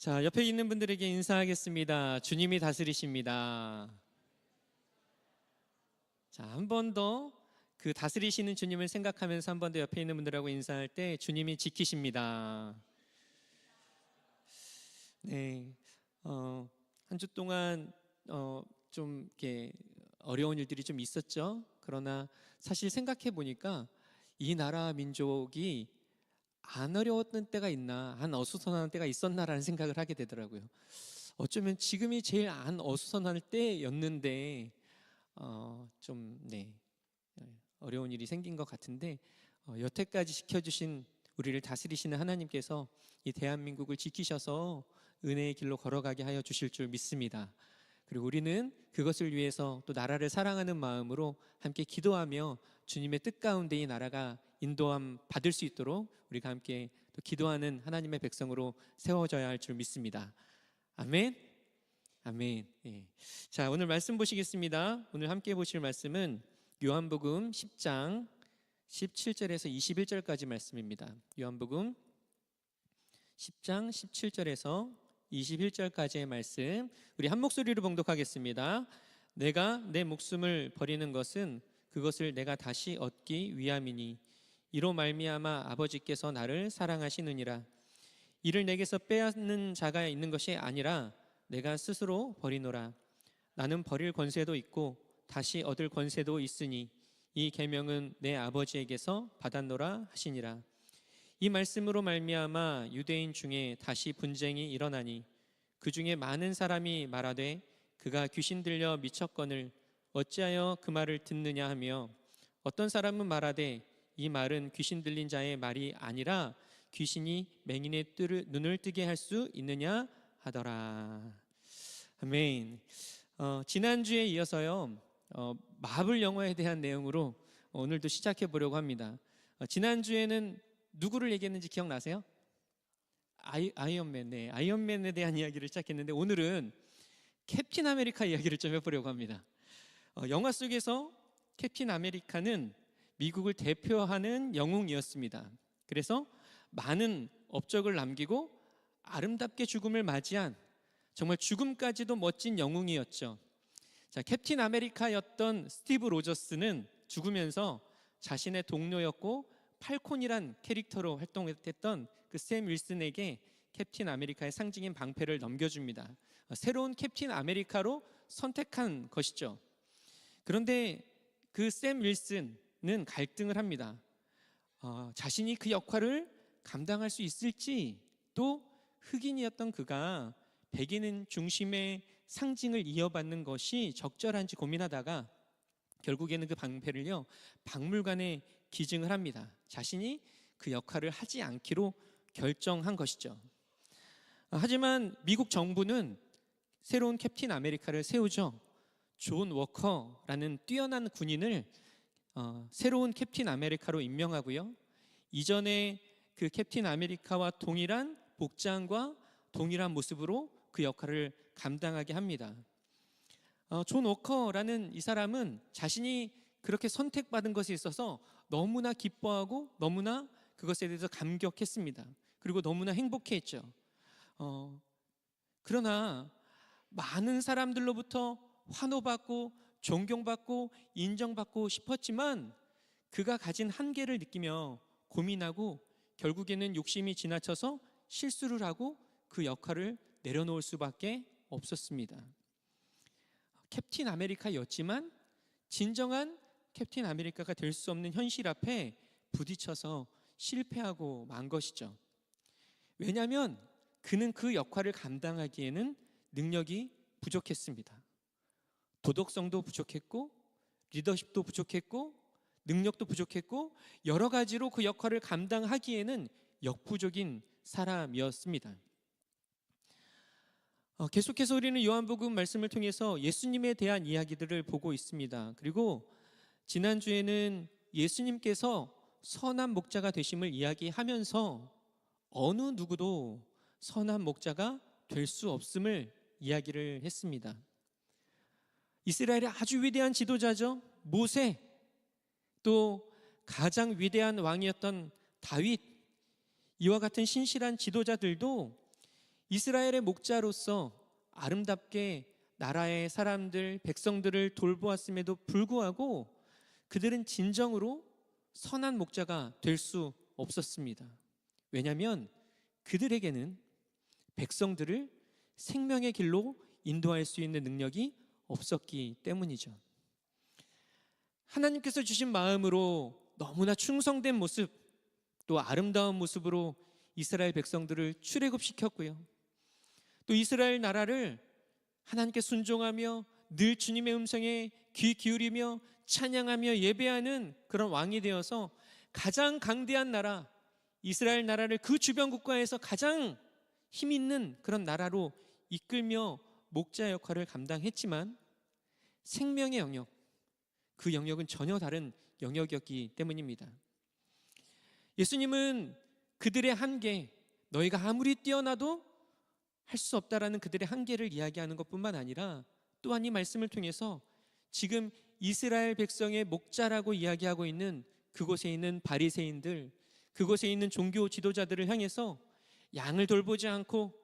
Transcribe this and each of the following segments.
자, 옆에 있는 분들에게 인사하겠습니다. 주님이 다스리십니다. 자, 한 번 더 그 다스리시는 주님을 생각하면서 한 번 더 옆에 있는 분들하고 인사할 때 주님이 지키십니다. 네, 한 주 동안 좀 이렇게 어려운 일들이 좀 있었죠. 그러나 사실 생각해 보니까 이 나라 민족이 안 어려웠던 때가 있나, 안 어수선한 때가 있었나라는 생각을 하게 되더라고요. 어쩌면 지금이 제일 안 어수선할 때였는데 어려운 일이 생긴 것 같은데 여태까지 지켜주신 우리를 다스리시는 하나님께서 이 대한민국을 지키셔서 은혜의 길로 걸어가게 하여 주실 줄 믿습니다. 그리고 우리는 그것을 위해서 또 나라를 사랑하는 마음으로 함께 기도하며 주님의 뜻 가운데 이 나라가 인도함 받을 수 있도록 우리가 함께 또 기도하는 하나님의 백성으로 세워져야 할 줄 믿습니다. 아멘. 아멘. 예. 자, 오늘 말씀 보시겠습니다. 오늘 함께 보실 말씀은 요한복음 10장 17절에서 21절까지 말씀입니다. 요한복음 10장 17절에서 21절까지의 말씀, 우리 한 목소리로 봉독하겠습니다. 내가 내 목숨을 버리는 것은 그것을 내가 다시 얻기 위함이니 이로 말미암아 아버지께서 나를 사랑하시느니라. 이를 내게서 빼앗는 자가 있는 것이 아니라 내가 스스로 버리노라. 나는 버릴 권세도 있고 다시 얻을 권세도 있으니 이 계명은 내 아버지에게서 받았노라 하시니라. 이 말씀으로 말미암아 유대인 중에 다시 분쟁이 일어나니 그 중에 많은 사람이 말하되 그가 귀신 들려 미쳤거늘 어찌하여 그 말을 듣느냐 하며, 어떤 사람은 말하되 이 말은 귀신 들린 자의 말이 아니라 귀신이 맹인의 눈을 뜨게 할 수 있느냐 하더라. 아멘. 지난주에 이어서요, 마블 영화에 대한 내용으로 오늘도 시작해 보려고 합니다. 지난주에는 누구를 얘기했는지 기억나세요? 아이언맨, 네, 아이언맨에 대한 이야기를 시작했는데 오늘은 캡틴 아메리카 이야기를 좀 해보려고 합니다. 영화 속에서 캡틴 아메리카는 미국을 대표하는 영웅이었습니다. 그래서 많은 업적을 남기고 아름답게 죽음을 맞이한 정말 죽음까지도 멋진 영웅이었죠. 자, 캡틴 아메리카였던 스티브 로저스는 죽으면서 자신의 동료였고 팔콘이란 캐릭터로 활동했던 그 샘 윌슨에게 캡틴 아메리카의 상징인 방패를 넘겨줍니다. 새로운 캡틴 아메리카로 선택한 것이죠. 그런데 그 샘 윌슨은 갈등을 합니다. 자신이 그 역할을 감당할 수 있을지, 또 흑인이었던 그가 백인 중심의 상징을 이어받는 것이 적절한지 고민하다가 결국에는 그 방패를요, 박물관에 기증을 합니다. 자신이 그 역할을 하지 않기로 결정한 것이죠. 하지만 미국 정부는 새로운 캡틴 아메리카를 세우죠. 존 워커라는 뛰어난 군인을 새로운 캡틴 아메리카로 임명하고요, 이전에 그 캡틴 아메리카와 동일한 복장과 동일한 모습으로 그 역할을 감당하게 합니다. 존 워커라는 이 사람은 자신이 그렇게 선택받은 것에 있어서 너무나 기뻐하고 너무나 그것에 대해서 감격했습니다. 그리고 너무나 행복해했죠. 그러나 많은 사람들로부터 환호받고 존경받고 인정받고 싶었지만 그가 가진 한계를 느끼며 고민하고 결국에는 욕심이 지나쳐서 실수를 하고 그 역할을 내려놓을 수밖에 없었습니다. 캡틴 아메리카였지만 진정한 캡틴 아메리카가 될 수 없는 현실 앞에 부딪혀서 실패하고 만 것이죠. 왜냐하면 그는 그 역할을 감당하기에는 능력이 부족했습니다. 도덕성도 부족했고 리더십도 부족했고 능력도 부족했고 여러 가지로 그 역할을 감당하기에는 역부족인 사람이었습니다. 계속해서 우리는 요한복음 말씀을 통해서 예수님에 대한 이야기들을 보고 있습니다. 그리고 지난주에는 예수님께서 선한 목자가 되심을 이야기하면서 어느 누구도 선한 목자가 될 수 없음을 이야기를 했습니다. 이스라엘의 아주 위대한 지도자죠, 모세, 또 가장 위대한 왕이었던 다윗, 이와 같은 신실한 지도자들도 이스라엘의 목자로서 아름답게 나라의 사람들, 백성들을 돌보았음에도 불구하고 그들은 진정으로 선한 목자가 될 수 없었습니다. 왜냐하면 그들에게는 백성들을 생명의 길로 인도할 수 있는 능력이 없었기 때문이죠. 하나님께서 주신 마음으로 너무나 충성된 모습, 또 아름다운 모습으로 이스라엘 백성들을 출애굽시켰고요. 또 이스라엘 나라를 하나님께 순종하며 늘 주님의 음성에 귀 기울이며 찬양하며 예배하는 그런 왕이 되어서 가장 강대한 나라, 이스라엘 나라를 그 주변 국가에서 가장 힘 있는 그런 나라로 이끌며 목자 역할을 감당했지만 생명의 영역, 그 영역은 전혀 다른 영역이었기 때문입니다. 예수님은 그들의 한계, 너희가 아무리 뛰어나도 할 수 없다라는 그들의 한계를 이야기하는 것뿐만 아니라 또한 이 말씀을 통해서 지금 이스라엘 백성의 목자라고 이야기하고 있는 그곳에 있는 바리새인들, 그곳에 있는 종교 지도자들을 향해서 양을 돌보지 않고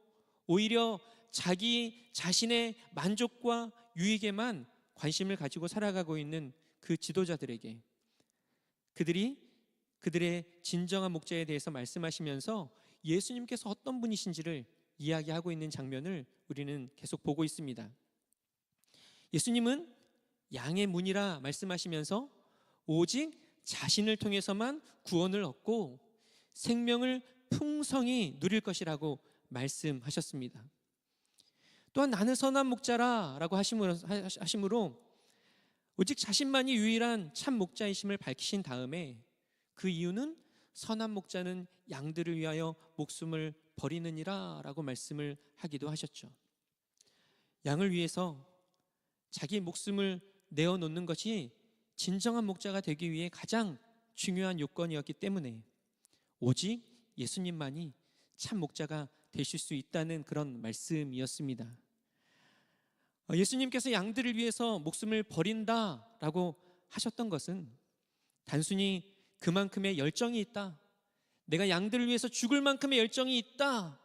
오히려 자기 자신의 만족과 유익에만 관심을 가지고 살아가고 있는 그 지도자들에게 그들이 그들의 진정한 목자에 대해서 말씀하시면서 예수님께서 어떤 분이신지를 이야기하고 있는 장면을 우리는 계속 보고 있습니다. 예수님은 양의 문이라 말씀하시면서 오직 자신을 통해서만 구원을 얻고 생명을 풍성히 누릴 것이라고 말씀하셨습니다. 또한 나는 선한 목자라고 하심으로 오직 자신만이 유일한 참 목자이심을 밝히신 다음에 그 이유는 선한 목자는 양들을 위하여 목숨을 버리느니라 라고 말씀을 하기도 하셨죠. 양을 위해서 자기 목숨을 내어놓는 것이 진정한 목자가 되기 위해 가장 중요한 요건이었기 때문에 오직 예수님만이 참 목자가 되실 수 있다는 그런 말씀이었습니다. 예수님께서 양들을 위해서 목숨을 버린다라고 하셨던 것은 단순히 그만큼의 열정이 있다, 내가 양들을 위해서 죽을 만큼의 열정이 있다,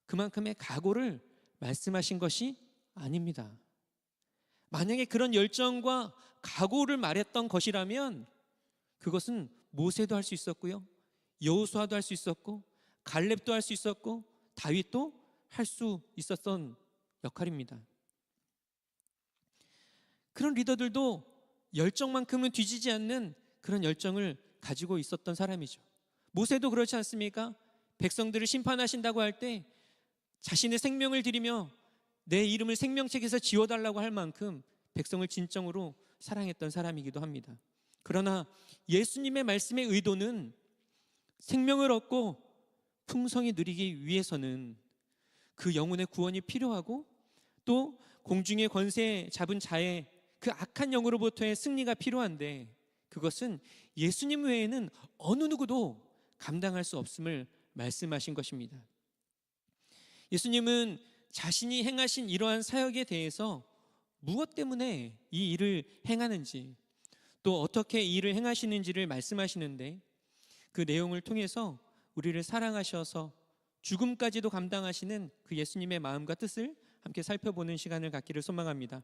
그만큼의 각오를 말씀하신 것이 아닙니다. 만약에 그런 열정과 각오를 말했던 것이라면 그것은 모세도 할 수 있었고요, 여호수아도 할 수 있었고, 갈렙도 할 수 있었고, 다윗도 할 수 있었던 역할입니다. 그런 리더들도 열정만큼은 뒤지지 않는 그런 열정을 가지고 있었던 사람이죠. 모세도 그렇지 않습니까? 백성들을 심판하신다고 할 때 자신의 생명을 드리며 내 이름을 생명책에서 지워달라고 할 만큼 백성을 진정으로 사랑했던 사람이기도 합니다. 그러나 예수님의 말씀의 의도는 생명을 얻고 풍성히 누리기 위해서는 그 영혼의 구원이 필요하고 또 공중의 권세 잡은 자의 그 악한 영으로부터의 승리가 필요한데 그것은 예수님 외에는 어느 누구도 감당할 수 없음을 말씀하신 것입니다. 예수님은 자신이 행하신 이러한 사역에 대해서 무엇 때문에 이 일을 행하는지 또 어떻게 이 일을 행하시는지를 말씀하시는데 그 내용을 통해서 우리를 사랑하셔서 죽음까지도 감당하시는 그 예수님의 마음과 뜻을 함께 살펴보는 시간을 갖기를 소망합니다.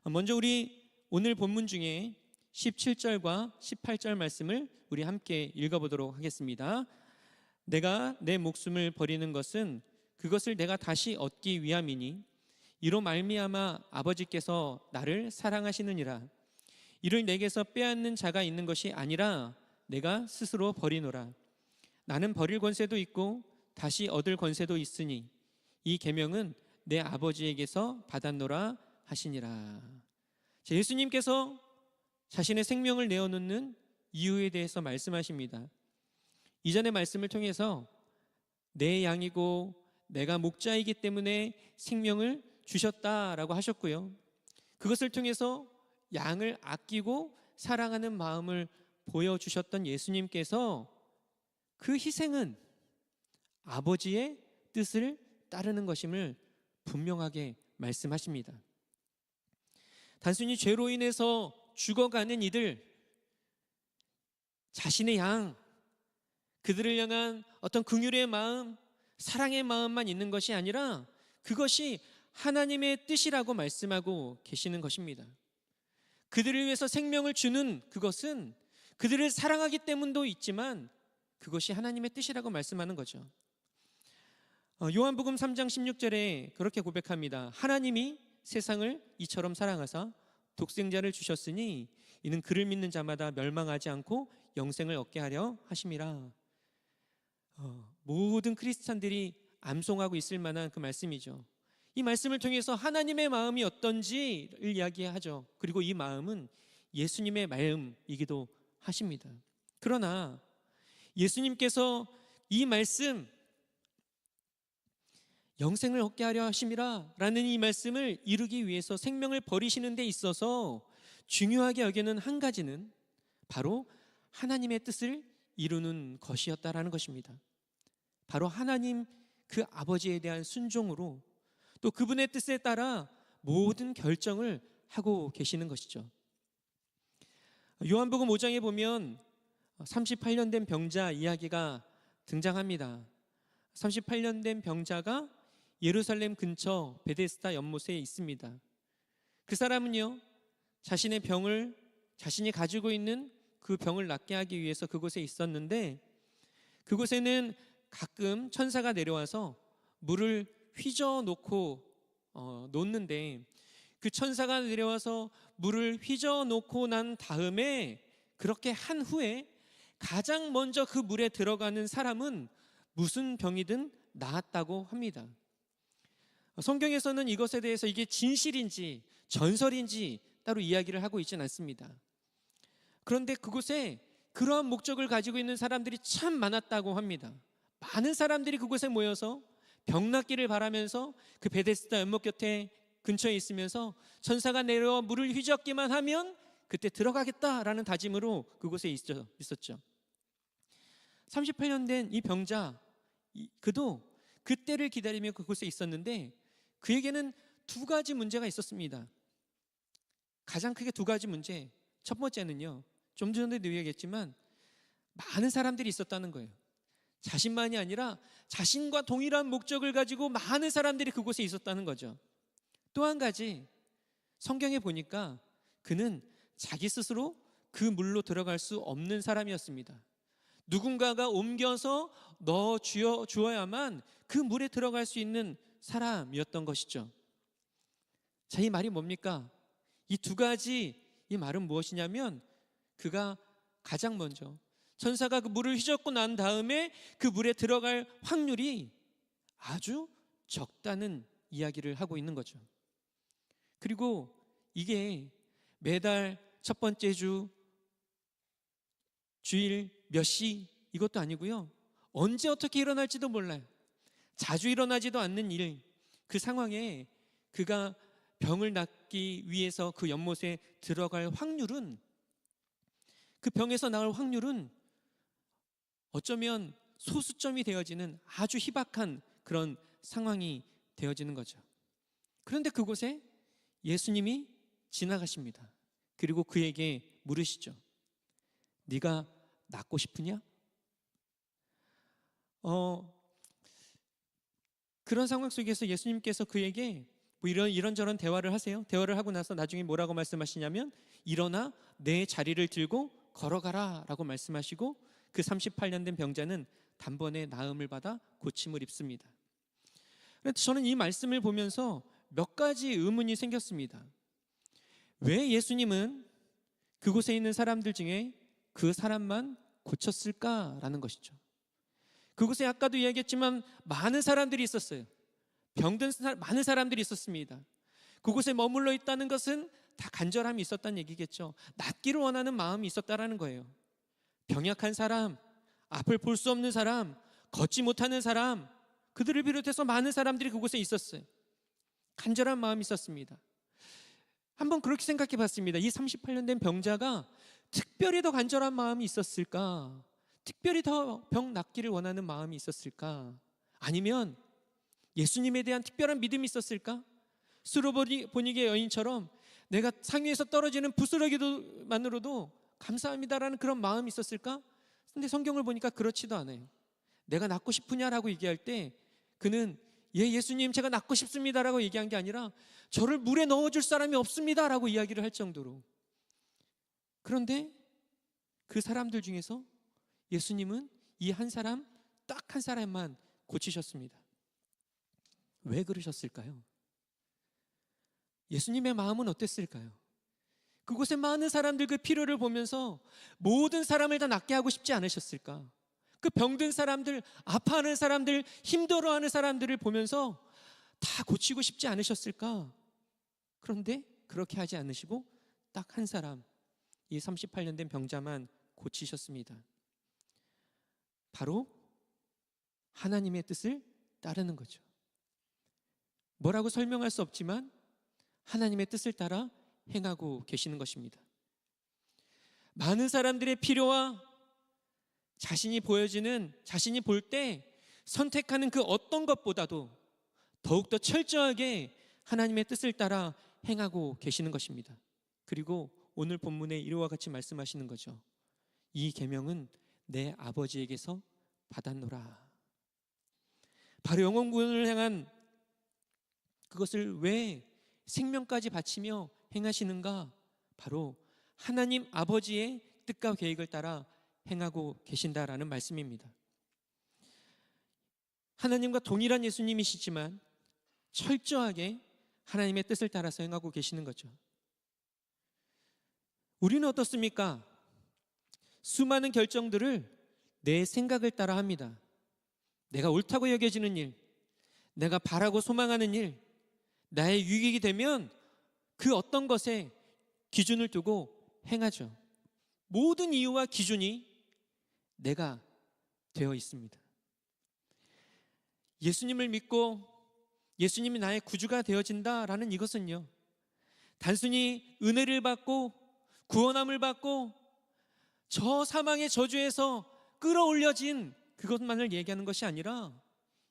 먼저 우리 오늘 본문 중에 17절과 18절 말씀을 우리 함께 읽어보도록 하겠습니다. 내가 내 목숨을 버리는 것은 그것을 내가 다시 얻기 위함이니 이로 말미암아 아버지께서 나를 사랑하시느니라. 이를 내게서 빼앗는 자가 있는 것이 아니라 내가 스스로 버리노라. 나는 버릴 권세도 있고 다시 얻을 권세도 있으니 이 계명은 내 아버지에게서 받았노라 하시니라. 예수님께서 자신의 생명을 내어놓는 이유에 대해서 말씀하십니다. 이전의 말씀을 통해서 내 양이고 내가 목자이기 때문에 생명을 주셨다라고 하셨고요, 그것을 통해서 양을 아끼고 사랑하는 마음을 보여주셨던 예수님께서 그 희생은 아버지의 뜻을 따르는 것임을 분명하게 말씀하십니다. 단순히 죄로 인해서 죽어가는 이들, 자신의 양, 그들을 향한 어떤 긍휼의 마음, 사랑의 마음만 있는 것이 아니라 그것이 하나님의 뜻이라고 말씀하고 계시는 것입니다. 그들을 위해서 생명을 주는 그것은 그들을 사랑하기 때문도 있지만 그것이 하나님의 뜻이라고 말씀하는 거죠. 요한복음 3장 16절에 그렇게 고백합니다. 하나님이 세상을 이처럼 사랑하사 독생자를 주셨으니 이는 그를 믿는 자마다 멸망하지 않고 영생을 얻게 하려 하심이라. 모든 크리스찬들이 암송하고 있을 만한 그 말씀이죠. 이 말씀을 통해서 하나님의 마음이 어떤지를 이야기하죠. 그리고 이 마음은 예수님의 마음이기도 하십니다. 그러나 예수님께서 이 말씀, 영생을 얻게 하려 하심이라 라는 이 말씀을 이루기 위해서 생명을 버리시는 데 있어서 중요하게 여기는 한 가지는 바로 하나님의 뜻을 이루는 것이었다라는 것입니다. 바로 하나님 그 아버지에 대한 순종으로 또 그분의 뜻에 따라 모든 결정을 하고 계시는 것이죠. 요한복음 5장에 보면 38년 된 병자 이야기가 등장합니다. 38년 된 병자가 예루살렘 근처 베데스다 연못에 있습니다. 그 사람은요, 자신의 병을, 자신이 가지고 있는 그 병을 낫게 하기 위해서 그곳에 있었는데, 그곳에는 가끔 천사가 내려와서 물을 휘저 놓고 놓는데, 그 천사가 내려와서 물을 휘저 놓고 난 다음에 그렇게 한 후에 가장 먼저 그 물에 들어가는 사람은 무슨 병이든 나았다고 합니다. 성경에서는 이것에 대해서 이게 진실인지 전설인지 따로 이야기를 하고 있지는 않습니다. 그런데 그곳에 그러한 목적을 가지고 있는 사람들이 참 많았다고 합니다. 많은 사람들이 그곳에 모여서 병 낫기를 바라면서 그 베데스다 연못 곁에 근처에 있으면서 천사가 내려와 물을 휘젓기만 하면 그때 들어가겠다라는 다짐으로 그곳에 있었죠. 38년 된 이 병자, 그도 그때를 기다리며 그곳에 있었는데 그에게는 두 가지 문제가 있었습니다. 가장 크게 두 가지 문제. 첫 번째는요, 좀 전에도 이야기했지만 많은 사람들이 있었다는 거예요. 자신만이 아니라 자신과 동일한 목적을 가지고 많은 사람들이 그곳에 있었다는 거죠. 또 한 가지, 성경에 보니까 그는 자기 스스로 그 물로 들어갈 수 없는 사람이었습니다. 누군가가 옮겨서 넣어 주어야만 그 물에 들어갈 수 있는 사람이었던 것이죠. 자, 이 말이 뭡니까? 이 두 가지, 이 말은 무엇이냐면 그가 가장 먼저 천사가 그 물을 휘젓고 난 다음에 그 물에 들어갈 확률이 아주 적다는 이야기를 하고 있는 거죠. 그리고 이게 매달 첫 번째 주, 주일 몇 시 이것도 아니고요. 언제 어떻게 일어날지도 몰라요. 자주 일어나지도 않는 일, 그 상황에 그가 병을 낫기 위해서 그 연못에 들어갈 확률은, 그 병에서 나을 확률은 어쩌면 소수점이 되어지는 아주 희박한 그런 상황이 되어지는 거죠. 그런데 그곳에 예수님이 지나가십니다. 그리고 그에게 물으시죠. 네가 낫고 싶으냐? 그런 상황 속에서 예수님께서 그에게 뭐 이런저런 대화를 하세요. 대화를 하고 나서 나중에 뭐라고 말씀하시냐면 일어나 내 자리를 들고 걸어가라 라고 말씀하시고 그 38년 된 병자는 단번에 나음을 받아 고침을 입습니다. 그런데 저는 이 말씀을 보면서 몇 가지 의문이 생겼습니다. 왜 예수님은 그곳에 있는 사람들 중에 그 사람만 고쳤을까라는 것이죠. 그곳에 아까도 이야기했지만 많은 사람들이 있었어요. 병든 많은 사람들이 있었습니다. 그곳에 머물러 있다는 것은 다 간절함이 있었다는 얘기겠죠. 낫기를 원하는 마음이 있었다라는 거예요. 병약한 사람, 앞을 볼 수 없는 사람, 걷지 못하는 사람, 그들을 비롯해서 많은 사람들이 그곳에 있었어요. 간절한 마음이 있었습니다. 한번 그렇게 생각해 봤습니다. 이 38년 된 병자가 특별히 더 간절한 마음이 있었을까? 특별히 더 병 낫기를 원하는 마음이 있었을까? 아니면 예수님에 대한 특별한 믿음이 있었을까? 수로보니게 여인처럼 내가 상위에서 떨어지는 부스러기만으로도 감사합니다라는 그런 마음이 있었을까? 근데 성경을 보니까 그렇지도 않아요. 내가 낫고 싶으냐라고 얘기할 때 그는 예수님 제가 낫고 싶습니다라고 얘기한 게 아니라 저를 물에 넣어줄 사람이 없습니다라고 이야기를 할 정도로. 그런데 그 사람들 중에서 예수님은 이 한 사람, 딱 한 사람만 고치셨습니다. 왜 그러셨을까요? 예수님의 마음은 어땠을까요? 그곳에 많은 사람들 그 필요를 보면서 모든 사람을 다 낫게 하고 싶지 않으셨을까? 그 병든 사람들, 아파하는 사람들, 힘들어하는 사람들을 보면서 다 고치고 싶지 않으셨을까? 그런데 그렇게 하지 않으시고 딱 한 사람, 이 38년 된 병자만 고치셨습니다. 바로 하나님의 뜻을 따르는 거죠. 뭐라고 설명할 수 없지만 하나님의 뜻을 따라 행하고 계시는 것입니다. 많은 사람들의 필요와 자신이 볼 때 선택하는 그 어떤 것보다도 더욱더 철저하게 하나님의 뜻을 따라 행하고 계시는 것입니다. 그리고 오늘 본문에 이와 같이 말씀하시는 거죠. 이 계명은 내 아버지에게서 받았노라. 바로 영원 구원을 향한 그것을 왜 생명까지 바치며 행하시는가? 바로 하나님 아버지의 뜻과 계획을 따라 행하고 계신다라는 말씀입니다. 하나님과 동일한 예수님이시지만 철저하게 하나님의 뜻을 따라서 행하고 계시는 거죠. 우리는 어떻습니까? 수많은 결정들을 내 생각을 따라 합니다. 내가 옳다고 여겨지는 일, 내가 바라고 소망하는 일, 나의 유익이 되면 그 어떤 것에 기준을 두고 행하죠. 모든 이유와 기준이 내가 되어 있습니다. 예수님을 믿고 예수님이 나의 구주가 되어진다라는 이것은요, 단순히 은혜를 받고 구원함을 받고 저 사망의 저주에서 끌어올려진 그것만을 얘기하는 것이 아니라,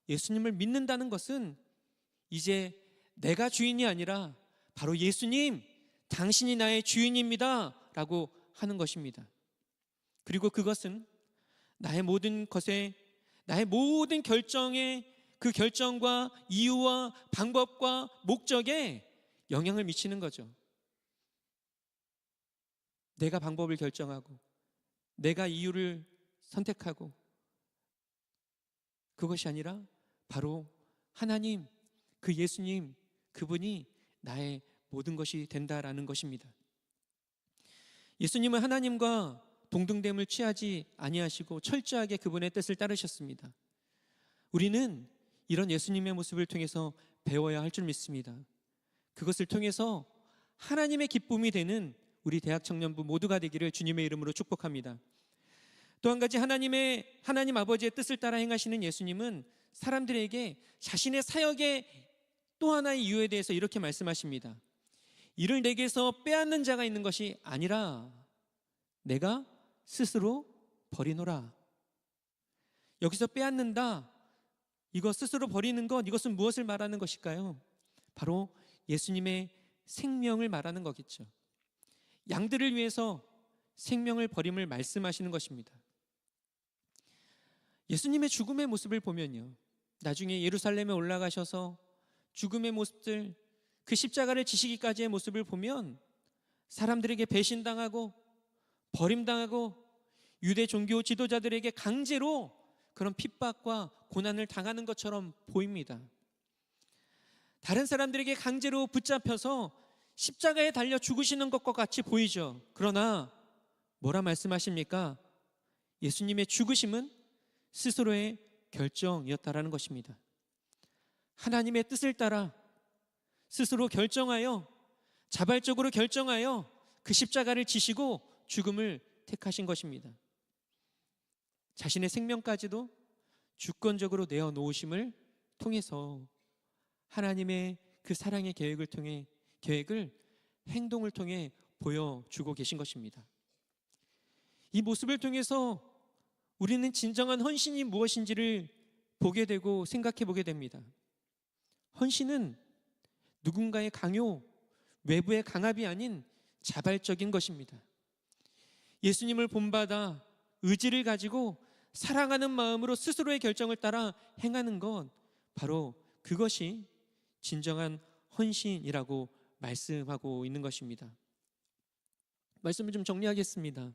예수님을 믿는다는 것은 이제 내가 주인이 아니라 바로 예수님, 당신이 나의 주인입니다 라고 하는 것입니다. 그리고 그것은 나의 모든 것에, 나의 모든 결정에, 그 결정과 이유와 방법과 목적에 영향을 미치는 거죠. 내가 방법을 결정하고 내가 이유를 선택하고, 그것이 아니라 바로 하나님, 그 예수님, 그분이 나의 모든 것이 된다라는 것입니다. 예수님은 하나님과 동등됨을 취하지 아니하시고 철저하게 그분의 뜻을 따르셨습니다. 우리는 이런 예수님의 모습을 통해서 배워야 할 줄 믿습니다. 그것을 통해서 하나님의 기쁨이 되는 우리 대학 청년부 모두가 되기를 주님의 이름으로 축복합니다. 또 한 가지, 하나님 아버지의 뜻을 따라 행하시는 예수님은 사람들에게 자신의 사역의 또 하나의 이유에 대해서 이렇게 말씀하십니다. 이를 내게서 빼앗는 자가 있는 것이 아니라 내가 스스로 버리노라. 여기서 빼앗는다, 이거 스스로 버리는 것, 이것은 무엇을 말하는 것일까요? 바로 예수님의 생명을 말하는 거겠죠. 양들을 위해서 생명을 버림을 말씀하시는 것입니다. 예수님의 죽음의 모습을 보면요, 나중에 예루살렘에 올라가셔서 죽음의 모습들, 그 십자가를 지시기까지의 모습을 보면 사람들에게 배신당하고 버림당하고 유대 종교 지도자들에게 강제로 그런 핍박과 고난을 당하는 것처럼 보입니다. 다른 사람들에게 강제로 붙잡혀서 십자가에 달려 죽으시는 것과 같이 보이죠. 그러나 뭐라 말씀하십니까? 예수님의 죽으심은 스스로의 결정이었다라는 것입니다. 하나님의 뜻을 따라 스스로 결정하여, 자발적으로 결정하여 그 십자가를 지시고 죽음을 택하신 것입니다. 자신의 생명까지도 주권적으로 내어놓으심을 통해서 하나님의 그 사랑의 계획을 행동을 통해 보여주고 계신 것입니다. 이 모습을 통해서 우리는 진정한 헌신이 무엇인지를 보게 되고 생각해 보게 됩니다. 헌신은 누군가의 강요, 외부의 강압이 아닌 자발적인 것입니다. 예수님을 본받아 의지를 가지고 사랑하는 마음으로 스스로의 결정을 따라 행하는 것, 바로 그것이 진정한 헌신이라고 말씀하고 있는 것입니다. 말씀을 좀 정리하겠습니다.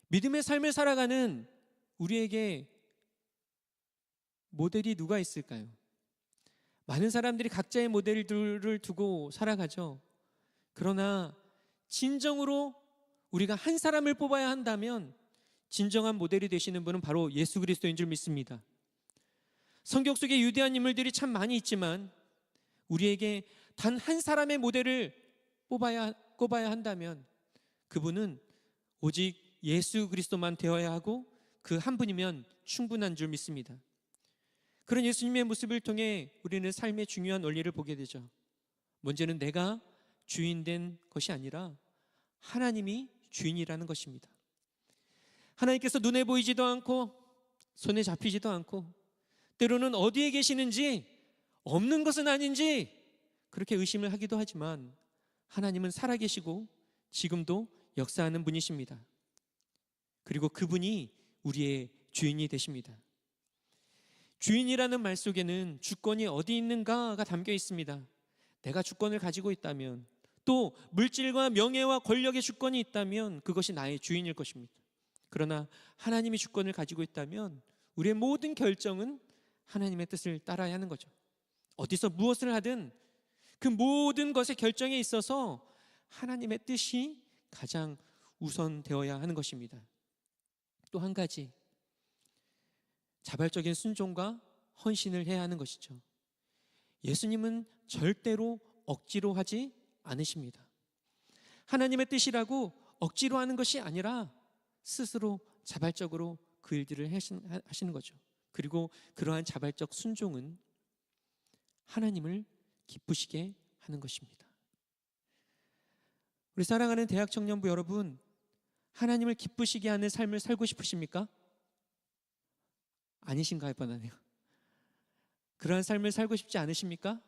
믿음의 삶을 살아가는 우리에게 모델이 누가 있을까요? 많은 사람들이 각자의 모델들을 두고 살아가죠. 그러나 진정으로 우리가 한 사람을 뽑아야 한다면 진정한 모델이 되시는 분은 바로 예수 그리스도인 줄 믿습니다. 성경 속에 위대한 인물들이 참 많이 있지만 우리에게 단 한 사람의 모델을 꼽아야 한다면 그분은 오직 예수 그리스도만 되어야 하고 그 한 분이면 충분한 줄 믿습니다. 그런 예수님의 모습을 통해 우리는 삶의 중요한 원리를 보게 되죠. 먼저는 내가 주인된 것이 아니라 하나님이 주인이라는 것입니다. 하나님께서 눈에 보이지도 않고 손에 잡히지도 않고 때로는 어디에 계시는지 없는 것은 아닌지 그렇게 의심을 하기도 하지만 하나님은 살아계시고 지금도 역사하는 분이십니다. 그리고 그분이 우리의 주인이 되십니다. 주인이라는 말 속에는 주권이 어디 있는가가 담겨 있습니다. 내가 주권을 가지고 있다면, 또 물질과 명예와 권력의 주권이 있다면 그것이 나의 주인일 것입니다. 그러나 하나님이 주권을 가지고 있다면 우리의 모든 결정은 하나님의 뜻을 따라야 하는 거죠. 어디서 무엇을 하든 그 모든 것의 결정에 있어서 하나님의 뜻이 가장 우선되어야 하는 것입니다. 또 한 가지, 자발적인 순종과 헌신을 해야 하는 것이죠. 예수님은 절대로 억지로 하지 않으십니다. 하나님의 뜻이라고 억지로 하는 것이 아니라 스스로 자발적으로 그 일들을 하시는 거죠. 그리고 그러한 자발적 순종은 하나님을 기쁘시게 하는 것입니다. 우리 사랑하는 대학 청년부 여러분, 하나님을 기쁘시게 하는 삶을 살고 싶으십니까? 아니신가 할 뻔하네요. 그러한 삶을 살고 싶지 않으십니까?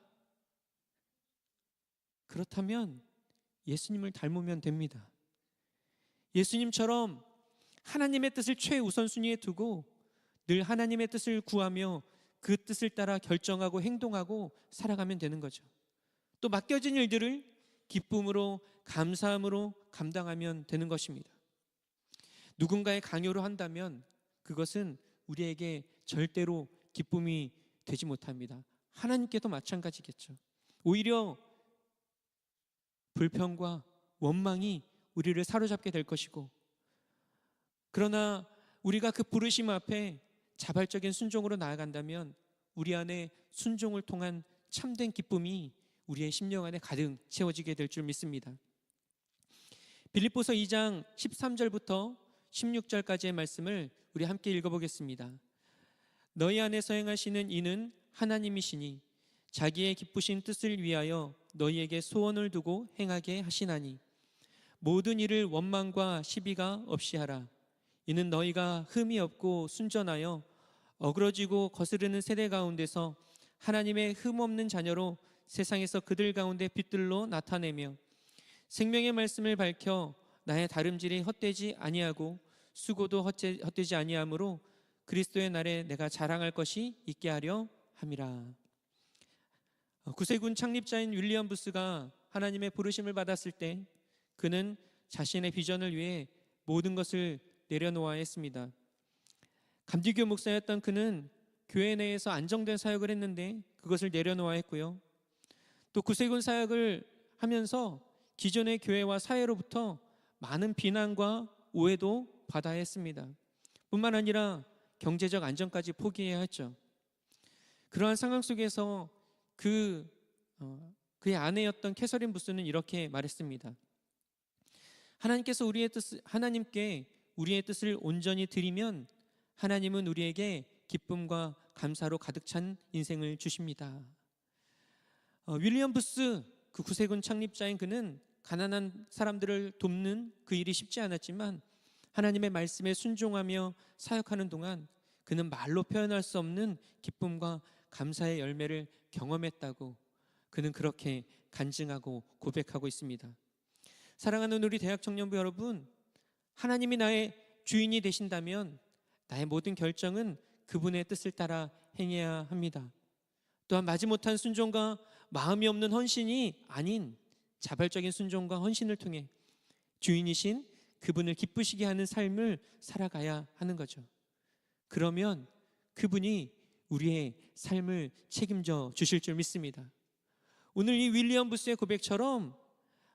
그렇다면 예수님을 닮으면 됩니다. 예수님처럼 하나님의 뜻을 최우선순위에 두고 늘 하나님의 뜻을 구하며 그 뜻을 따라 결정하고 행동하고 살아가면 되는 거죠. 또 맡겨진 일들을 기쁨으로 감사함으로 감당하면 되는 것입니다. 누군가의 강요로 한다면 그것은 우리에게 절대로 기쁨이 되지 못합니다. 하나님께도 마찬가지겠죠. 오히려 불평과 원망이 우리를 사로잡게 될 것이고, 그러나 우리가 그 부르심 앞에 자발적인 순종으로 나아간다면 우리 안에 순종을 통한 참된 기쁨이 우리의 심령 안에 가득 채워지게 될 줄 믿습니다. 빌립보서 2장 13절부터 16절까지의 말씀을 우리 함께 읽어보겠습니다. 너희 안에서 행하시는 이는 하나님이시니 자기의 기쁘신 뜻을 위하여 너희에게 소원을 두고 행하게 하시나니 모든 일을 원망과 시비가 없이 하라. 이는 너희가 흠이 없고 순전하여 어그러지고 거스르는 세대 가운데서 하나님의 흠 없는 자녀로 세상에서 그들 가운데 빛들로 나타내며 생명의 말씀을 밝혀 나의 다름질이 헛되지 아니하고 수고도 헛되지 아니하므로 그리스도의 날에 내가 자랑할 것이 있게 하려 함이라. 구세군 창립자인 윌리엄 부스가 하나님의 부르심을 받았을 때 그는 자신의 비전을 위해 모든 것을 내려놓아야 했습니다. 감리교 목사였던 그는 교회 내에서 안정된 사역을 했는데 그것을 내려놓아야 했고요. 또 구세군 사역을 하면서 기존의 교회와 사회로부터 많은 비난과 오해도 받아야 했습니다. 뿐만 아니라 경제적 안정까지 포기해야 했죠. 그러한 상황 속에서 그의 아내였던 캐서린 부스는 이렇게 말했습니다. 하나님께 우리의 뜻을 온전히 드리면 하나님은 우리에게 기쁨과 감사로 가득 찬 인생을 주십니다. 윌리엄 부스, 그 구세군 창립자인 그는 가난한 사람들을 돕는 그 일이 쉽지 않았지만 하나님의 말씀에 순종하며 사역하는 동안 그는 말로 표현할 수 없는 기쁨과 감사의 열매를 경험했다고 그는 그렇게 간증하고 고백하고 있습니다. 사랑하는 우리 대학 청년부 여러분, 하나님이 나의 주인이 되신다면 나의 모든 결정은 그분의 뜻을 따라 행해야 합니다. 또한 마지못한 순종과 마음이 없는 헌신이 아닌 자발적인 순종과 헌신을 통해 주인이신 그분을 기쁘시게 하는 삶을 살아가야 하는 거죠. 그러면 그분이 우리의 삶을 책임져 주실 줄 믿습니다. 오늘 이 윌리엄 부스의 고백처럼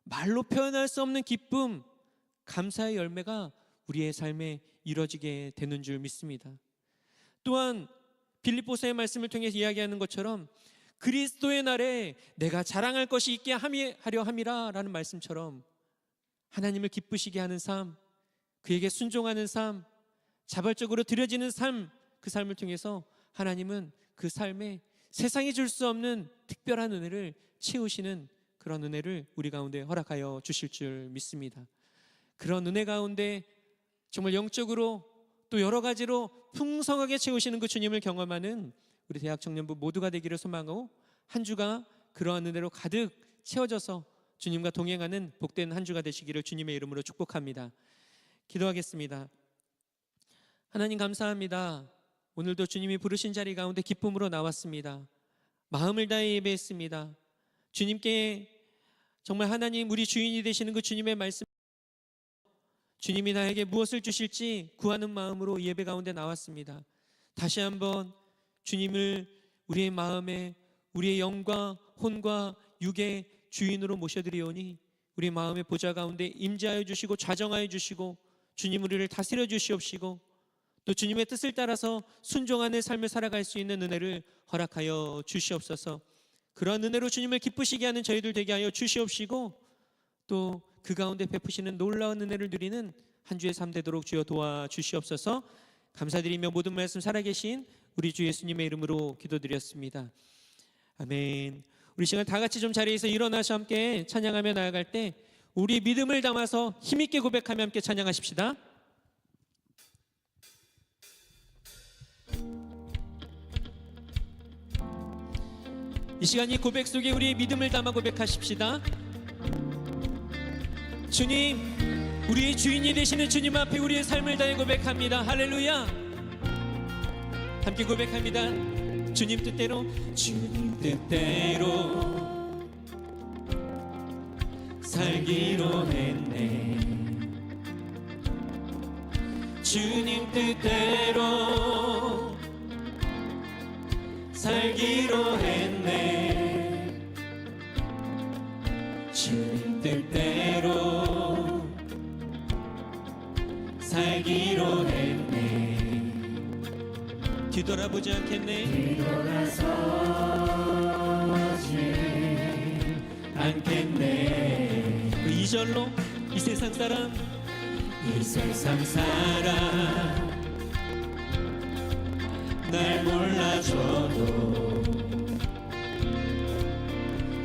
말로 표현할 수 없는 기쁨, 감사의 열매가 우리의 삶에 이루어지게 되는 줄 믿습니다. 또한 빌립보서의 말씀을 통해 이야기하는 것처럼 그리스도의 날에 내가 자랑할 것이 있게 하려 함이라 라는 말씀처럼 하나님을 기쁘시게 하는 삶, 그에게 순종하는 삶, 자발적으로 드려지는 삶, 그 삶을 통해서 하나님은 그 삶에 세상이 줄 수 없는 특별한 은혜를 채우시는 그런 은혜를 우리 가운데 허락하여 주실 줄 믿습니다. 그런 은혜 가운데 정말 영적으로 또 여러 가지로 풍성하게 채우시는 그 주님을 경험하는 우리 대학 청년부 모두가 되기를 소망하고 한 주가 그러한 은혜로 가득 채워져서 주님과 동행하는 복된 한 주가 되시기를 주님의 이름으로 축복합니다. 기도하겠습니다. 하나님 감사합니다. 오늘도 주님이 부르신 자리 가운데 기쁨으로 나왔습니다. 마음을 다해 예배했습니다. 주님께 정말 하나님 우리 주인이 되시는 그 주님의 말씀, 주님이 나에게 무엇을 주실지 구하는 마음으로 예배 가운데 나왔습니다. 다시 한번 주님을 우리의 마음에 우리의 영과 혼과 육의 주인으로 모셔드리오니 우리 마음의 보좌 가운데 임재하여 주시고 좌정하여 주시고 주님 우리를 다스려 주시옵시고 또 주님의 뜻을 따라서 순종하는 삶을 살아갈 수 있는 은혜를 허락하여 주시옵소서. 그러한 은혜로 주님을 기쁘시게 하는 저희들 되게 하여 주시옵시고 또 그 가운데 베푸시는 놀라운 은혜를 누리는 한 주의 삶 되도록 주여 도와주시옵소서. 감사드리며 모든 말씀 살아계신 우리 주 예수님의 이름으로 기도드렸습니다. 아멘. 우리 시간 다 같이 좀 자리에서 일어나서 함께 찬양하며 나아갈 때 우리 믿음을 담아서 힘있게 고백하며 함께 찬양하십시다. 이 시간 이 고백 속에 우리의 믿음을 담아 고백하십시다. 주님, 우리의 주인이 되시는 주님 앞에 우리의 삶을 다해 고백합니다. 할렐루야. 함께 고백합니다. 주님 뜻대로, 주님 뜻대로 살기로 했네. 주님 뜻대로 살기로 했네. 주님 뜻대로 살기로 했네. 뒤돌아보지 않겠네. 뒤돌아서지 않겠네. 그 2절로 이 세상 사람 날 몰라줘도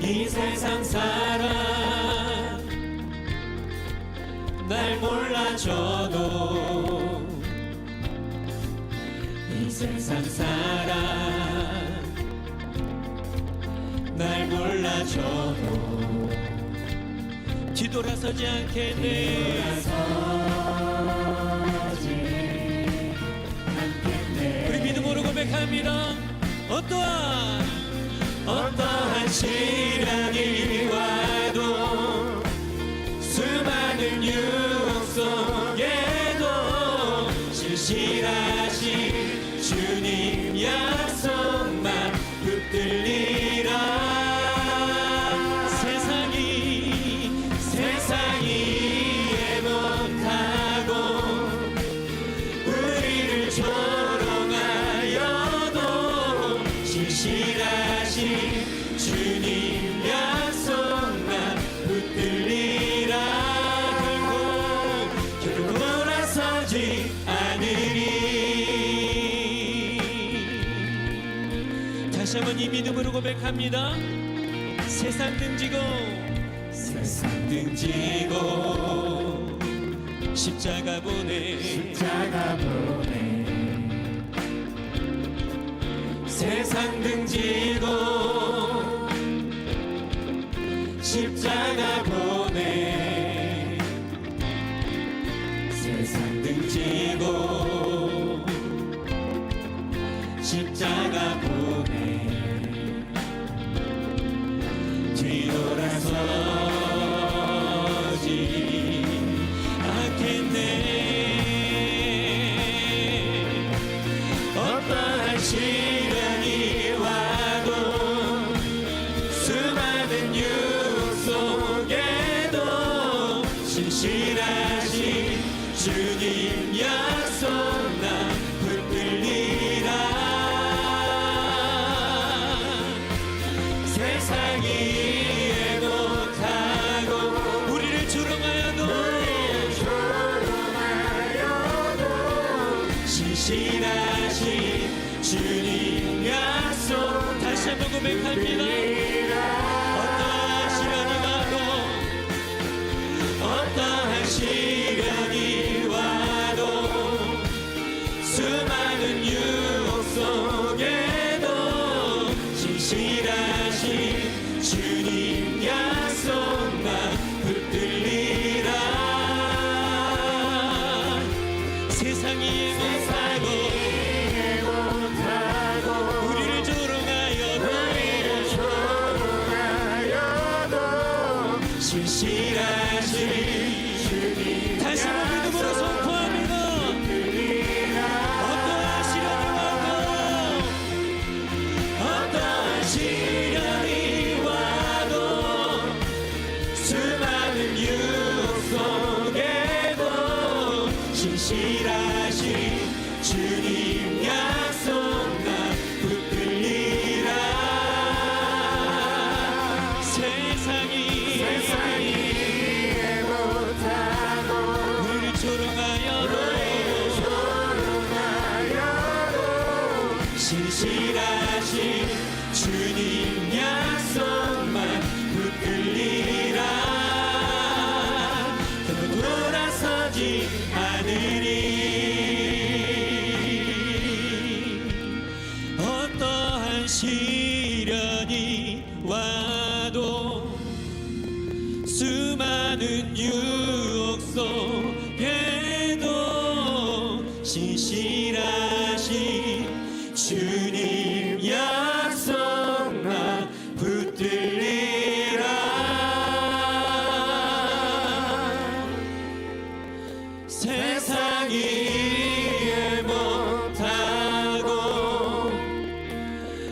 이 세상 사람 날 몰라줘도 이 세상 사람 날 몰라줘도 뒤돌아서지 않겠네. 우리 믿음으로 고백합니다. 어떠한 시련이 와도 수많은 유혹 속에도 신실하신 주님 약속만 붙들리라. 세상이 이해 못하고 우리를 조롱하여도 신실하신 주님 약속만 붙들리라. 결국 돌아서지 않으리. 다시 한번 이 믿음으로 고백합니다. 세상 등지고 십자가 보내 세상 등지고 십자가 보내 세상 등지고 십자가 보내 뒤돌아서지 않겠네. 어떠한 시련이 와도 수많은 유혹 속에도 신실하신 주님 약속 나 붙들리라. 세상이 이해 못하고 우리를 조롱하여도 신실하신 주님 약속 다시 한번 고백합니다. 어떠한 시련이 와도 어떠한 시련이 와도 수많은 유혹 속에도 신실하신 주님 약속 나 붙들리라. 세상이 못하고 우리를 조롱하여도 신실하신 주님 다시 한번 믿음으로 선포합니다. 어떠한 시련이 와도 어떠한 시련이 와도 수많은 유혹 속에도 신실하신 주님 약속 나 붙들리라. 세상이 못하고 우리를 조롱하여도 신실하신 주님 약속만 붙들리라. 결코 돌아서지 않으리. 어떠한 시련이 와도 수많은 유혹 속에도 신실하신 주님 약속만 붙들리라. 세상이 이해 못하고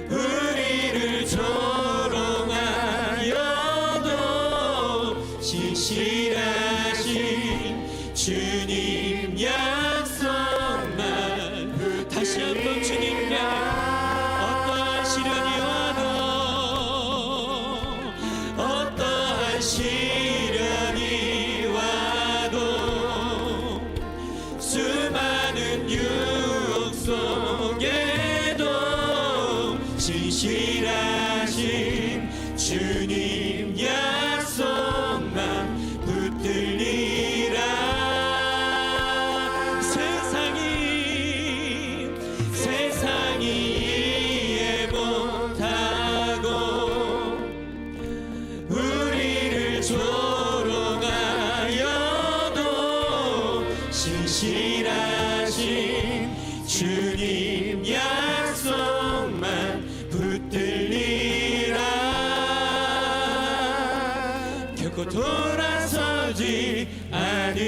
우리를 조롱하여도 신실하신 주님 약속만 다시 한번 주님께 어떠한 시련이 와도 어떠한 시련이 와도 수많은 유혹 속에도 신실하신 주님 약속만 붙들리라. 세상이 이해 못하고 우리를 조롱하여도 신실하신 주님 약속만 붙들리라. 결코 돌아서지 않으리.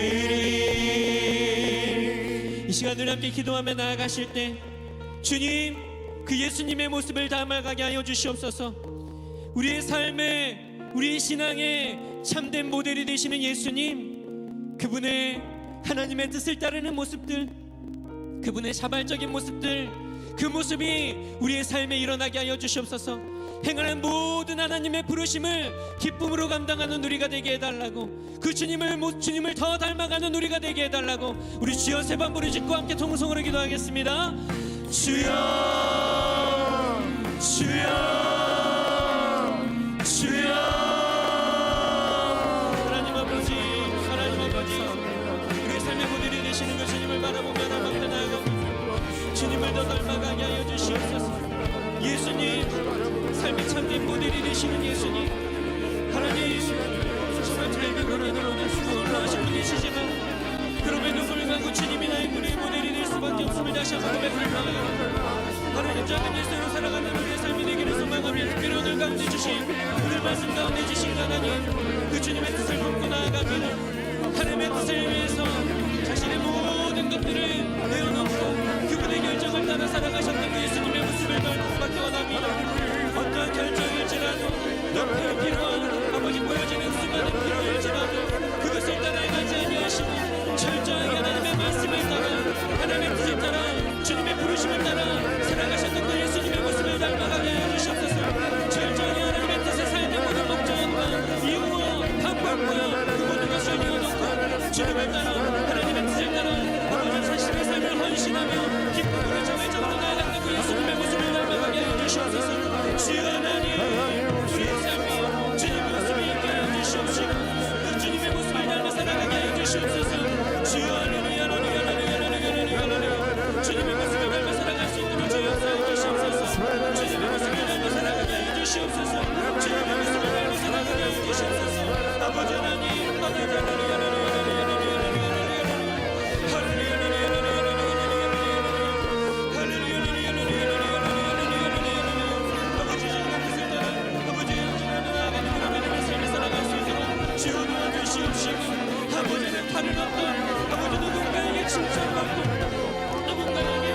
이 시간 우리 함께 기도하며 나아가실 때 주님 그 예수님의 모습을 담아가게 하여 주시옵소서. 우리의 삶에 우리의 신앙에 참된 모델이 되시는 예수님, 그분의 하나님의 뜻을 따르는 모습들, 그분의 자발적인 모습들, 그 모습이 우리의 삶에 일어나게 하여 주시옵소서. 행하는 모든 하나님의 부르심을 기쁨으로 감당하는 우리가 되게 해달라고, 그 주님을 더 닮아가는 우리가 되게 해달라고 우리 주여 세 번 부르짖고 함께 통성으로 기도하겠습니다. 주여 주여 주여. 하나님 아버지, 하나님 아버지, 우리의 삶의 모델이 되시는 그 주님을 바라보며 나아가게 나아가고 주님을 더 닮아가게 하여 주시옵소서. 예수님, 삶의 참된 모델이 되시는 예수님, 하나님 정말 삶의 고난을 원하시고 올라가신 분이시지만 그럼에도 불구하고 주님이 나의 모델이 될 수밖에 없음을 다시 한번 고백합니다. 하나님 작은 예수로 살아가는 우리의 삶이 되기를 소망하며 특별히 오늘 가운데 주신 오늘 말씀 가운데 옆에 필요한 아버지 보여지는 수많은 필요일지라도 그것을 따라 행하지 아니하시고 철저하게 하나님의 말씀을 따라 하나님의 뜻을 따라 주님의 부르심을 따라 살아가셨던 그 예수님의 모습을 닮아가게 하여 주시옵소서. 철저하게 하나님의 뜻의 삶의 모든 목적과 이유와 방법과 그 모든 것을 이어놓고 주님을 따라 하나님의 뜻을 따라 아버지 자신의 삶을 헌신하며 기쁨으로 자발적으로 나아가는 그 예수님의 모습을 닮아가게 하여 주시옵소서. 주여 하나님, 우리의 삶이 주님의 모습을 있게 하여 주시옵시고 그 주님의 모습을 닮아 살아가게 하여 주시옵소서. 주여 할렐루야 할렐루야 할렐루야 할렐루야. 주님의 모습을 닮아 살아갈 수 있도록 주여 역사해 주시옵소서. 주님의 모습을 닮아 살아가게 하여 주시옵소서. 주님의 모습을 닮아 살아가게 하여 주시옵소서. 아버지 하나님, 아버지 할렐루야 할렐루야 아버지는 탈을 받고 아버지 누군가에게 칭찬받고 누군가에게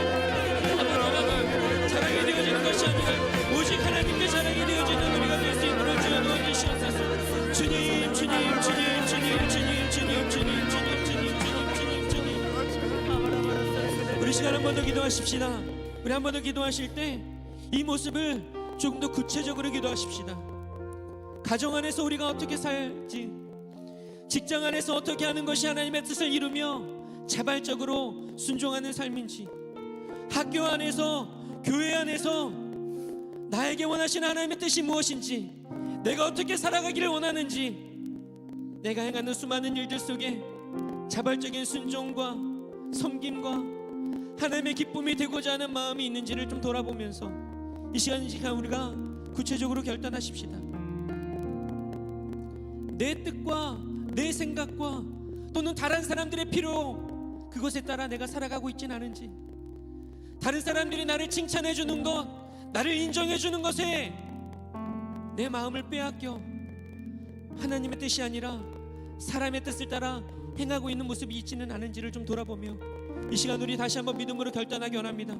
아버지가 자랑이 되어지는 것이 아니라 오직 하나님께 자랑이 되어지는 우리가 될 수 있도록 주여 도와주시옵소서. 주님 주님 주님 주님 주님 주님 주님 주님 주님 주님 주님. 우리 시간 한 번 더 기도하십시다. 우리 한 번 더 기도하실 때 이 모습을 조금 더 구체적으로 기도하십시다. 가정 안에서 우리가 어떻게 살지, 직장 안에서 어떻게 하는 것이 하나님의 뜻을 이루며 자발적으로 순종하는 삶인지, 학교 안에서, 교회 안에서 나에게 원하시는 하나님의 뜻이 무엇인지, 내가 어떻게 살아가기를 원하는지, 내가 행하는 수많은 일들 속에 자발적인 순종과 섬김과 하나님의 기쁨이 되고자 하는 마음이 있는지를 좀 돌아보면서 이 시간 우리가 구체적으로 결단하십시다. 내 뜻과 내 생각과 또는 다른 사람들의 필요, 그것에 따라 내가 살아가고 있진 않은지, 다른 사람들이 나를 칭찬해 주는 것, 나를 인정해 주는 것에 내 마음을 빼앗겨 하나님의 뜻이 아니라 사람의 뜻을 따라 행하고 있는 모습이 있지는 않은지를 좀 돌아보며 이 시간 우리 다시 한번 믿음으로 결단하기 원합니다.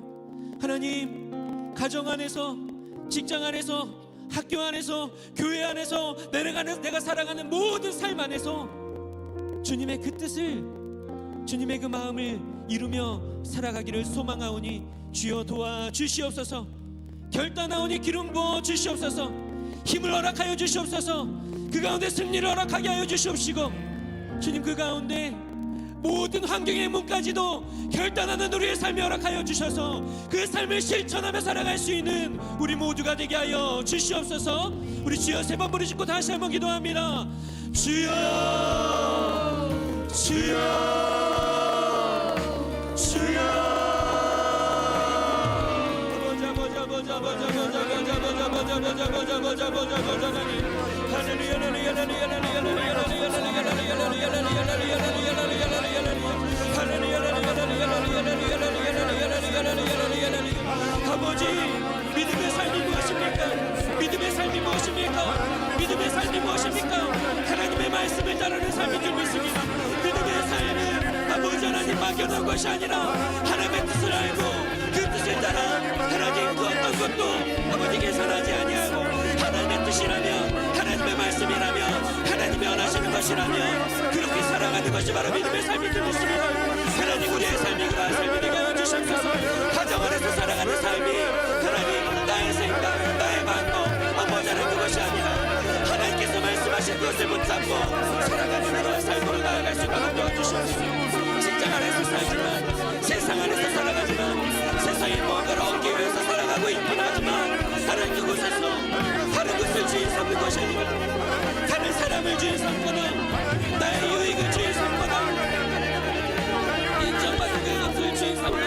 하나님, 가정 안에서, 직장 안에서, 학교 안에서, 교회 안에서, 내가 살아가는 모든 삶 안에서 주님의 그 뜻을, 주님의 그 마음을 이루며 살아가기를 소망하오니 주여 도와주시옵소서. 결단하오니 기름 부어 주시옵소서. 힘을 허락하여 주시옵소서. 그 가운데 승리를 허락하게 하여 주시옵시고, 주님 그 가운데 모든 환경의 문까지도 결단하는 우리의 삶이 허락하여 주셔서 그 삶을 실천하며 살아갈 수 있는 우리 모두가 되게 하여 주시옵소서. 우리 주여 세 번 부르짖고 다시 한번 기도합니다. 주여 주여 주여. 아버지, 믿음의 삶이 무엇입니까? 믿음의 삶이 무엇입니까? 믿음의 삶이 무엇입니까? 하나님의 말씀을 따르는 삶인 줄 믿습니다. 믿음의 삶은 아버지 하나님 맡겨놓은 것이 아니라 하나님의 뜻을 알고 그 뜻을 따라 하나님 그 어떤 것도 아버지 계산하지 아니하고 하나님의 뜻이라면, 하나님의 말씀이라면, 하나님이 원하시는 것이라면 그렇게 살아가는 것이 바로 믿음의 삶인 줄 믿습니다. 하나님, 우리의 삶이 그러한 삶이 되게 하여 주시옵소서. 가정 안에서 살아가는 삶이 하나님 나의 생각, 나의 방법, 아버지 하나님 그것이 아니라 하나님께서 말씀하신 것을 붙잡고 살아가는 그러한 삶으로 나아갈 수 있도록 도와주시옵소서. 직장 안에서 살지만, 세상 안에서 살아가지만, 세상의 무언가를 얻기 위해서 살아가고 있긴 하지만 다른 그곳에서 다른 것을 주인 삼는 것이 아니라 다른 사람을 주인 삼거나 나의 유익을 주인 삼거나 인정받는 그것을 주인 삼거나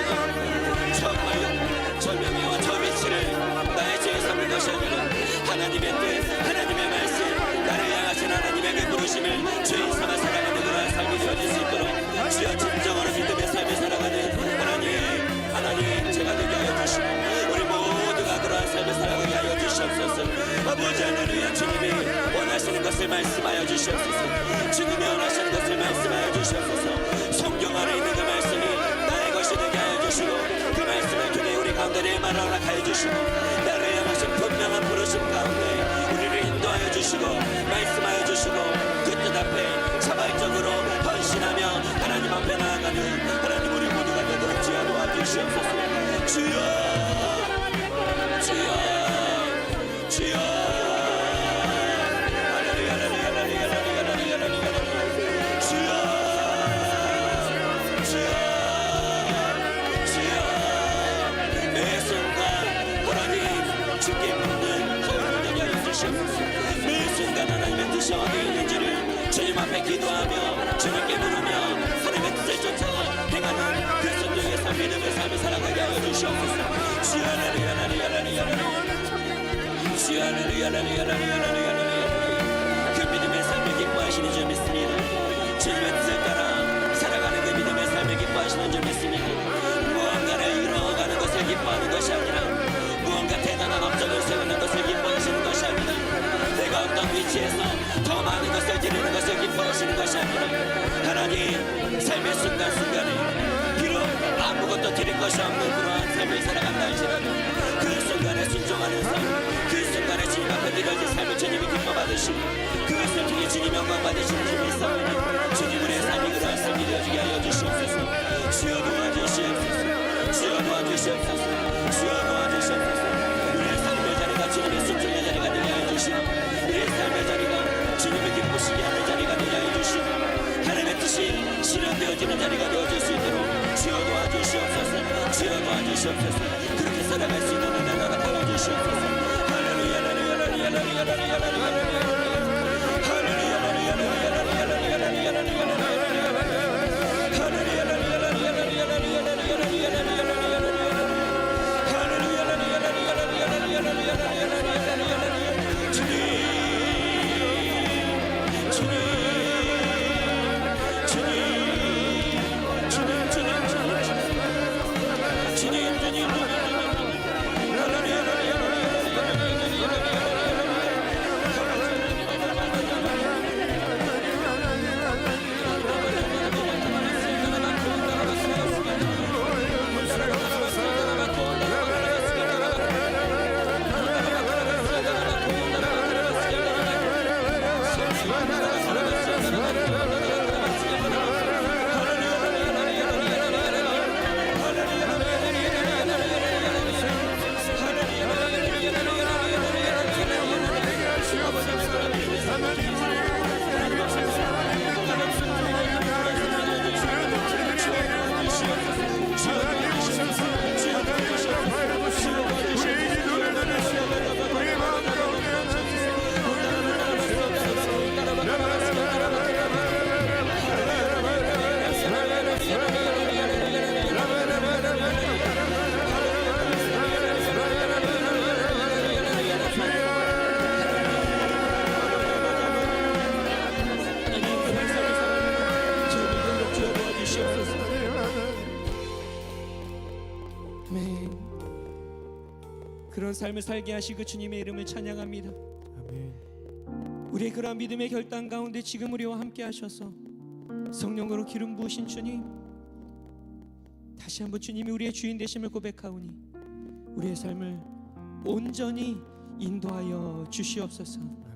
정말로 저 명예와 저 위치를 나의 주인 삼는 것이 아니라 하나님의 뜻, 하나님의 말씀, 나를 향하신 하나님의 그 부르심을 주인 삼아 살아가는 그러한 삶이 되어질 수 있도록 주여 진정으로 믿음의 삶을 살아가는 하나님 제가 되게 하여 주시고 우리 모두가 그러한 삶을 살아가게 하여 주시옵소서. 아버지 하나님, 주님이 원하시는 것을 말씀하여 주시옵소서. 주님이 원하시는 것을 말씀하여 주시옵소서. 성경 안에 있는 그 말씀이 나의 것이 되게 하여 주시고 그 말씀을 통해 우리 가운데 내말 허락하여 주시고 나를 향하신 분명한 부르심 가운데 우리를 인도하여 주시옵소서. 그 믿음의 삶을 기뻐하시는 줄 믿습니다. 주님의 뜻을 따라 살아가는 그 믿음의 삶을 기뻐하시는 줄 믿습니다. 무언가를 이루어가는 것을 기뻐하는 것이 아니라 무언가 대단한 업적을 세우는 것을 기뻐하시는 것이 아니라 내가 어떤 위치에서 더 많은 것을 드리는 것을 기뻐하시는 것이 아니라 하나님 삶의 순간순간에 비록 아무것도 드릴 것이 없는 그러한 삶을 살아간다 할지라도 그 순간에 순종하는 삶, 그 순간에 주님 앞에 드려진 삶을 주님이 기뻐 받으시고 그것을 통해 주님 영광 받으시는 줄 믿사오니 주님 우리의 삶이 그러한 삶이 되어지게 하여 주시옵소서. 주여 도와주시옵소서. 주여 도와주시옵소서. 주여 도와주시옵소서. 우리의 삶의 자리가 주님의 순종의 자리가 되게 하여 주시고 우리의 삶의 자리가 주님을 기쁘시게 하는 자리가 되게 하여 주시고 하나님의 뜻이 실현되어지는 자리가 되어질 수 있도록 주여 도와주시옵소서. 주여 도와주시옵소서. 그렇게 살아갈 수 있는 은혜 나타내 주시옵소서. 할렐루야 할렐루야 할렐루야 할렐루야 할렐루야 그런 삶을 살게 하시고 주님의 이름을 찬양합니다. 우리의 그러한 믿음의 결단 가운데 지금 우리와 함께 하셔서 성령으로 기름 부으신 주님, 다시 한번 주님이 우리의 주인 되심을 고백하오니 우리의 삶을 온전히 인도하여 주시옵소서.